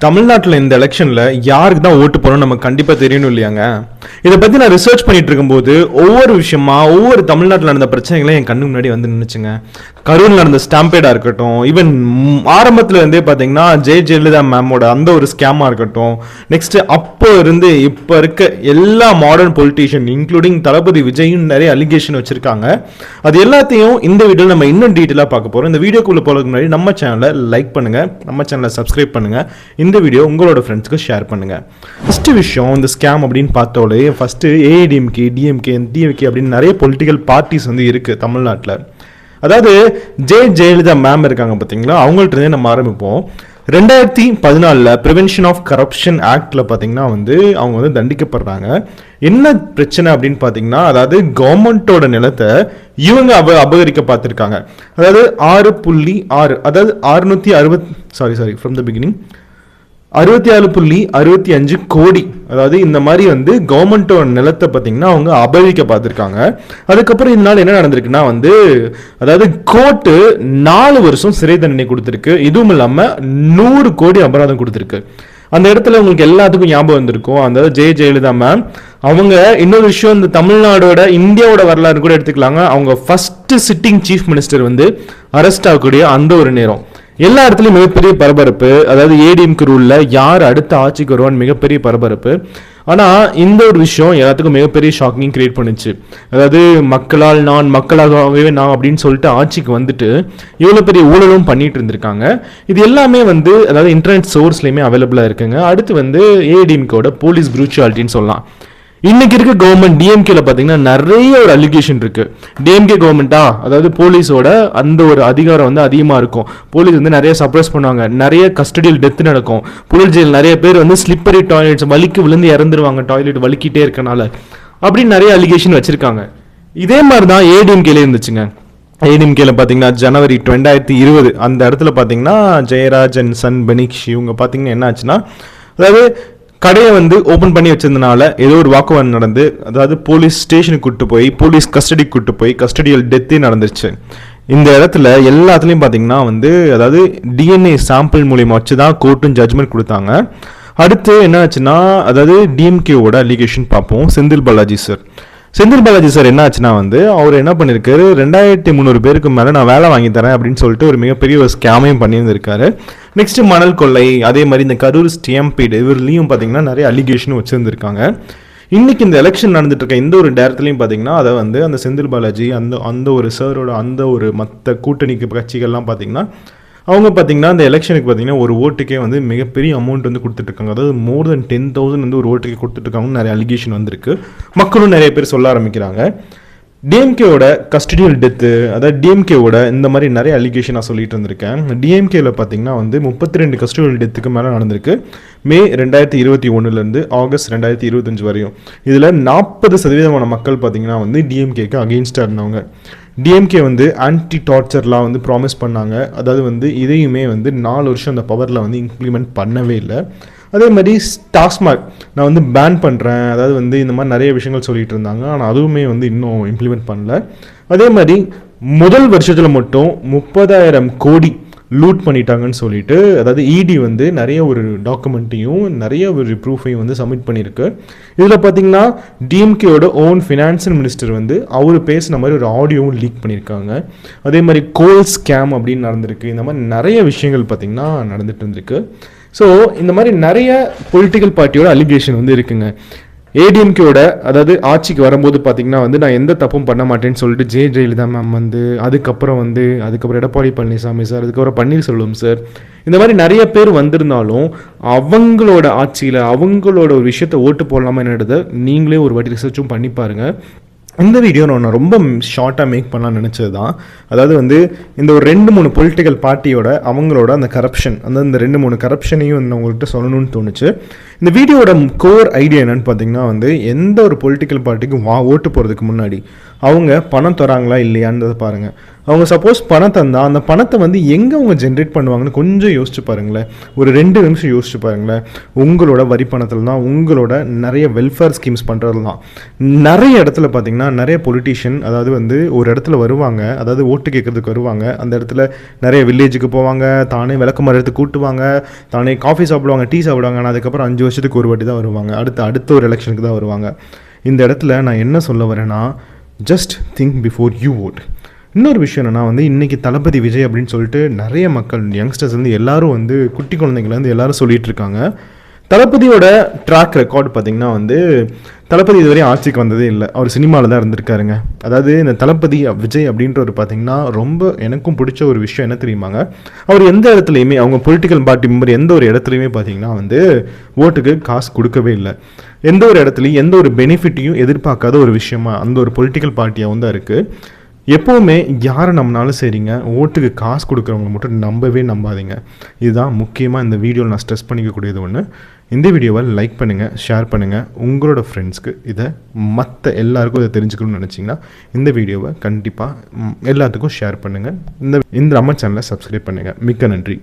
தமிழ்நாட்டில் இந்த எலெக்ஷனில் யாருக்கு தான் ஓட்டு போகணும் நமக்கு கண்டிப்பாக தெரியணும் இல்லையாங்க. இதை பற்றி நான் ரிசர்ச் பண்ணிட்டு இருக்கும்போது ஒவ்வொரு விஷயமா ஒவ்வொரு தமிழ்நாட்டில் நடந்த பிரச்சனைகளும் என் கண்ணு முன்னாடி வந்து நின்றுச்சுங்க. கரூரில் நடந்த ஸ்டாம்பேடாக இருக்கட்டும், ஈவன் ஆரம்பத்தில் இருந்தே பார்த்தீங்கன்னா ஜெயலலிதா மேமோட அந்த ஒரு ஸ்கேமாக இருக்கட்டும், நெக்ஸ்ட் அப்போ இருந்து இப்போ இருக்க எல்லா மாடர்ன் பொலிட்டீஷியன் இன்க்ளூடிங் தளபதி விஜயும் நிறைய அலிகேஷன் வச்சுருக்காங்க. அது எல்லாத்தையும் இந்த வீடியோவில் நம்ம இன்னும் டீட்டெயிலாக பார்க்க போகிறோம். இந்த வீடியோக்குள்ளே போகிறதுக்கு முன்னாடி நம்ம சேனலை லைக் பண்ணுங்கள், நம்ம சேனலை சப்ஸ்கிரைப் பண்ணுங்கள், இந்த வீடியோ உங்களோட ஃப்ரெண்ட்ஸ்க்கு ஷேர் பண்ணுங்கள். ஃபஸ்ட்டு விஷயம், இந்த ஸ்கேம் அப்படின்னு பார்த்தோலே ஃபஸ்ட்டு ஏஐடிஎம்கே, டிஎம்கே, டிஎம்கே அப்படின்னு நிறைய பொலிட்டிக்கல் பார்ட்டிஸ் வந்து இருக்குது தமிழ்நாட்டில். அதாவது ஜெயலலிதா மேம் இருக்காங்க பார்த்தீங்களா, அவங்கள்ட்ட இருந்தே நம்ம ஆரம்பிப்போம். 2014 ப்ரிவென்ஷன் ஆஃப் கரப்ஷன் ஆக்டில் பார்த்தீங்கன்னா வந்து அவங்க வந்து தண்டிக்கப்படுறாங்க. என்ன பிரச்சனை அப்படின்னு பார்த்தீங்கன்னா, அதாவது கவர்மெண்ட்டோட நிலத்தை இவங்க அபகரிக்க பார்த்துருக்காங்க. அதாவது 6.6 அதாவது 660 ஃப்ரம் த பிகினிங் 66.65 கோடி, அதாவது இந்த மாதிரி வந்து கவர்மெண்ட்டோட நிலத்தை பார்த்தீங்கன்னா அவங்க அபகரிக்க பார்த்துருக்காங்க. அதுக்கப்புறம் இதனால என்ன நடந்திருக்குன்னா வந்து, அதாவது கோர்ட்டு 4 வருஷம் சிறை தண்டனை கொடுத்துருக்கு. இதுவும் இல்லாமல் 100 கோடி அபராதம் கொடுத்துருக்கு. அந்த இடத்துல உங்களுக்கு எல்லாத்துக்கும் ஞாபகம் வந்திருக்கும், அந்த ஜெயலலிதா மேம் அவங்க இன்னொரு விஷயம், இந்த தமிழ்நாடோட இந்தியாவோட வரலாறு கூட எடுத்துக்கலாங்க. அவங்க ஃபர்ஸ்ட் சிட்டிங் சீஃப் மினிஸ்டர் வந்து அரெஸ்ட் ஆகக்கூடிய அந்த ஒரு நேரம் எல்லா இடத்துலையும் மிகப்பெரிய பரபரப்பு. அதாவது ஏடிஎம்கே ரூல்ல யார் அடுத்த ஆட்சிக்கு வருவான்னு மிகப்பெரிய பரபரப்பு. ஆனால் இந்த ஒரு விஷயம் எல்லாத்துக்கும் மிகப்பெரிய ஷாக்கிங் கிரியேட் பண்ணுச்சு. அதாவது மக்களால் நான், மக்களாகவே நான் அப்படின்னு சொல்லிட்டு ஆட்சிக்கு வந்துட்டு இவ்வளோ பெரிய ஊழலும் பண்ணிட்டு இருந்திருக்காங்க. இது எல்லாமே வந்து அதாவது இன்டர்நெட் சோர்ஸ்லையுமே அவைலபிளாக இருக்குங்க. அடுத்து வந்து ஏடிஎம்கேவோட போலீஸ் ப்ரூச்சுவாலிட்டின்னு சொல்லலாம். இன்னைக்கு இருக்க கவர்மெண்ட் டிஎம்கேல பார்த்தீங்கன்னா நிறைய ஒரு அலிகேஷன் இருக்கு. டிஎம்கே கவர்மெண்ட்டா, அதாவது போலீஸோட அந்த ஒரு அதிகாரம் வந்து அதிகமாக இருக்கும். போலீஸ் வந்து நிறைய சப்ரஸ் பண்ணுவாங்க, நிறைய கஸ்டடியல் டெத் நடக்கும். புழல் ஜெயில் நிறைய பேர் வந்து ஸ்லிப்பரி டாய்லெட்ஸ் வலிக்கு விழுந்து இறந்துருவாங்க, டாய்லெட் வலிக்கிட்டே இருக்கனால, அப்படின்னு நிறைய அலிகேஷன் வச்சிருக்காங்க. இதே மாதிரி தான் ஏடிஎம்கேல இருந்துச்சுங்க. ஏடிஎம்கேல பார்த்தீங்கன்னா ஜனவரி 2020 அந்த இடத்துல பார்த்தீங்கன்னா ஜெயராஜ் அண்ட் சன் பெனிக்ஷ் இவங்க பார்த்தீங்கன்னா என்ன ஆச்சுன்னா, அதாவது கடையை வந்து ஓப்பன் பண்ணி வச்சிருந்தனால ஏதோ ஒரு வாக்குவாதம் நடந்து, அதாவது போலீஸ் ஸ்டேஷனுக்கு கூட்டு போய் போலீஸ் கஸ்டடிக்கு கூட்டு போய் கஸ்டடியல் டெத்தே நடந்துருச்சு. இந்த இடத்துல எல்லாத்துலேயும் பார்த்தீங்கன்னா வந்து, அதாவது டிஎன்ஏ சாம்பிள் மூலியமாக வச்சு தான் கோர்ட்டும் ஜட்மெண்ட் கொடுத்தாங்க. அடுத்து என்ன ஆச்சுன்னா, அதாவது டிஎம்கேவோட அலிகேஷன் பார்ப்போம். செந்தில் பாலாஜி சார் என்ன ஆச்சுன்னா வந்து, அவர் என்ன பண்ணியிருக்காரு, 2300 பேருக்கு மேலே நான் வேலை வாங்கி தரேன் அப்படின்னு சொல்லிட்டு ஒரு மிகப்பெரிய ஒரு ஸ்கேமையும் பண்ணியிருந்திருக்காரு. நெக்ஸ்ட் மணல் கொள்ளை, அதே மாதிரி இந்த கரூர் ஸ்டாம்பேட் இவர்லையும் பார்த்தீங்கன்னா நிறைய அலிகேஷனும் வச்சுருந்துருக்காங்க. இன்னைக்கு இந்த எலெக்ஷன் நடந்துட்டு இருக்க இந்த ஒரு நேரத்துலையும் பார்த்தீங்கன்னா அதை வந்து அந்த செந்தில் பாலாஜி அந்த ஒரு சாரோட அந்த ஒரு மற்ற கூட்டணிக்கு கட்சிகள்லாம் பார்த்தீங்கன்னா அவங்க பார்த்தீங்கன்னா அந்த எலெக்ஷனுக்கு பார்த்தீங்கன்னா ஒரு ஓட்டுக்கே வந்து மிகப்பெரிய அமௌண்ட் வந்து கொடுத்துட்ருக்காங்க. அதாவது மோர் தென் 10,000 வந்து ஒரு ஓட்டுக்கே கொடுத்துட்ருக்காங்கன்னு நிறைய அலிகேஷன் வந்திருக்கு. மக்களும் நிறைய பேர் சொல்ல ஆரம்பிக்கிறாங்க. டிஎம்கேவோட கஸ்டடியல் டெத்து, அதாவது டிஎம்கேவோட இந்த மாதிரி நிறைய அலிகேஷன் நான் சொல்லிட்டு இருந்திருக்கேன். டிஎம்கேல பார்த்தீங்கன்னா வந்து 32 கஸ்டடியல் டெத்துக்கு மேலே நடந்திருக்கு, மே 2021 ஆகஸ்ட் 2025 வரையும். இதில் 40% மக்கள் பார்த்தீங்கன்னா வந்து டிஎம்கேக்கு அகெயின்ஸ்டாக இருந்தவங்க. டிஎம்கே வந்து ஆன்டி டார்ச்சர்லாம் வந்து ப்ராமிஸ் பண்ணாங்க. அதாவது வந்து இதையுமே வந்து 4 வருஷம் அந்த பவரில் வந்து இம்ப்ளிமெண்ட் பண்ணவே இல்லை. அதே மாதிரி டாஸ்மாக் நான் வந்து பேன் பண்ணுறேன், அதாவது வந்து இந்த மாதிரி நிறைய விஷயங்கள் சொல்லிட்டு இருந்தாங்க. ஆனால் அதுவுமே வந்து இன்னும் இம்ப்ளிமெண்ட் பண்ணல. அதே மாதிரி முதல் வருஷத்தில் மட்டும் 30,000 கோடி லூட் பண்ணிட்டாங்கன்னு சொல்லிட்டு, அதாவது இடி வந்து நிறைய ஒரு டாக்குமெண்ட்டையும் நிறைய ஒரு ப்ரூஃபையும் வந்து சப்மிட் பண்ணியிருக்கு. இதில் பார்த்தீங்கன்னா டிஎம்கேயோட ஓன் ஃபினான்சியல் மினிஸ்டர் வந்து அவர் பேசின மாதிரி ஒரு ஆடியோவும் லீக் பண்ணியிருக்காங்க. அதே மாதிரி கோல் ஸ்கேம் அப்படின்னு நடந்திருக்கு. இந்த மாதிரி நிறைய விஷயங்கள் பார்த்தீங்கன்னா நடந்துட்டு இருந்திருக்கு. ஸோ இந்த மாதிரி நிறைய பொலிட்டிக்கல் பார்ட்டியோட அலிகேஷன் வந்து இருக்குங்க. ஏடிஎம்கேவோட அதாவது ஆட்சிக்கு வரும்போது பார்த்தீங்கன்னா வந்து நான் எந்த தப்பும் பண்ண மாட்டேன்னு சொல்லிட்டு ஜெயலலிதா மேம் வந்து, அதுக்கப்புறம் எடப்பாடி பழனிசாமி சார், அதுக்கப்புறம் பன்னீர்செல்வம் சார், இந்த மாதிரி நிறைய பேர் வந்திருந்தாலும் அவங்களோட ஆட்சியில் அவங்களோட ஒரு விஷயத்தை ஓட்டு போடலாமா என்னது நீங்களே ஒரு வாட்டி ரிசர்ச்சும் பண்ணி பாருங்க. இந்த வீடியோ நான் ரொம்ப ஷார்ட்டாக மேக் பண்ணலாம்னு நினச்சது தான். அதாவது வந்து இந்த ஒரு 2-3 பொலிட்டிக்கல் பார்ட்டியோட அவங்களோட அந்த கரப்ஷன், அந்த 2-3 கரப்ஷனையும் வந்து உங்கள்கிட்ட சொல்லணும்னு தோணுச்சு. இந்த வீடியோட கோர் ஐடியா என்னன்னு பார்த்தீங்கன்னா வந்து, எந்த ஒரு பொலிட்டிக்கல் பார்ட்டிக்கும் ஓட்டு போகிறதுக்கு முன்னாடி அவங்க பணம் தராங்களா இல்லையான்றதை பாருங்கள். அவங்க சப்போஸ் பணம் தந்தால் அந்த பணத்தை வந்து எங்கே அவங்க ஜென்ரேட் பண்ணுவாங்கன்னு கொஞ்சம் யோசிச்சு பாருங்களேன். ஒரு 2 நிமிஷம் யோசிச்சு பாருங்களேன். உங்களோட வரி பணத்தில் தான், உங்களோட நிறைய வெல்ஃபேர் ஸ்கீம்ஸ் பண்ணுறது தான். நிறைய இடத்துல பார்த்தீங்கன்னா நிறைய பொலிட்டீஷியன் அதாவது வந்து ஒரு இடத்துல வருவாங்க, அதாவது ஓட்டு கேட்குறதுக்கு வருவாங்க. அந்த இடத்துல நிறைய வில்லேஜுக்கு போவாங்க, தானே விளக்குமாறு எடுத்து கூட்டுவாங்க, தானே காஃபி சாப்பிடுவாங்க, டீ சாப்பிடுவாங்க. ஆனால் அதுக்கப்புறம் 5 வருஷத்துக்கு ஒரு வாட்டி தான் வருவாங்க, அடுத்த ஒரு எலெக்ஷனுக்கு தான் வருவாங்க. இந்த இடத்துல நான் என்ன சொல்ல வரேன்னா, just think before you vote. இன்னொரு விஷயம் என்னன்னா வந்து இன்றைக்கி தளபதி விஜய் அப்படின்னு சொல்லிட்டு நிறைய மக்கள், யங்ஸ்டர்ஸ் வந்து எல்லாரும் வந்து குட்டி குழந்தைங்கள்லேருந்து எல்லாரும் சொல்லிட்டு இருக்காங்க. தளபதியோட ட்ராக் ரெக்கார்டு பார்த்திங்கன்னா வந்து தளபதி இதுவரையும் ஆட்சிக்கு வந்ததே இல்லை. அவர் சினிமாவில் தான் இருந்திருக்காருங்க. அதாவது இந்த தளபதி விஜய் அப்படின்றவர் பார்த்திங்கன்னா ரொம்ப எனக்கும் பிடிச்ச ஒரு விஷயம் என்ன தெரியுமாங்க, அவர் எந்த இடத்துலையுமே அவங்க பொலிட்டிக்கல் பார்ட்டி மெம்பர் எந்த ஒரு இடத்துலையுமே பார்த்திங்கன்னா வந்து ஓட்டுக்கு காசு கொடுக்கவே இல்லை. எந்த ஒரு இடத்துலையும் எந்த ஒரு பெனிஃபிட்டையும் எதிர்பார்க்காத ஒரு விஷயமா அந்த ஒரு பொலிட்டிக்கல் பார்ட்டியாகவும் தான் இருக்குது. எப்போவுமே யாரை நம்பினாலும் சரிங்க, ஓட்டுக்கு காசு கொடுக்குறவங்க மட்டும் நம்பவே நம்பாதீங்க. இதுதான் முக்கியமாக இந்த வீடியோவில் நான் ஸ்ட்ரெஸ் பண்ணிக்கக்கூடியது ஒன்று. இந்த வீடியோவை லைக் பண்ணுங்கள், ஷேர் பண்ணுங்கள். உங்களோட ஃப்ரெண்ட்ஸ்க்கு இதை மற்ற எல்லாருக்கும் இதை தெரிஞ்சுக்கணும்னு நினச்சிங்கன்னா இந்த வீடியோவை கண்டிப்பாக எல்லாத்துக்கும் ஷேர் பண்ணுங்கள். இந்த நம்ம சேனலை சப்ஸ்கிரைப் பண்ணுங்கள். மிக்க நன்றி.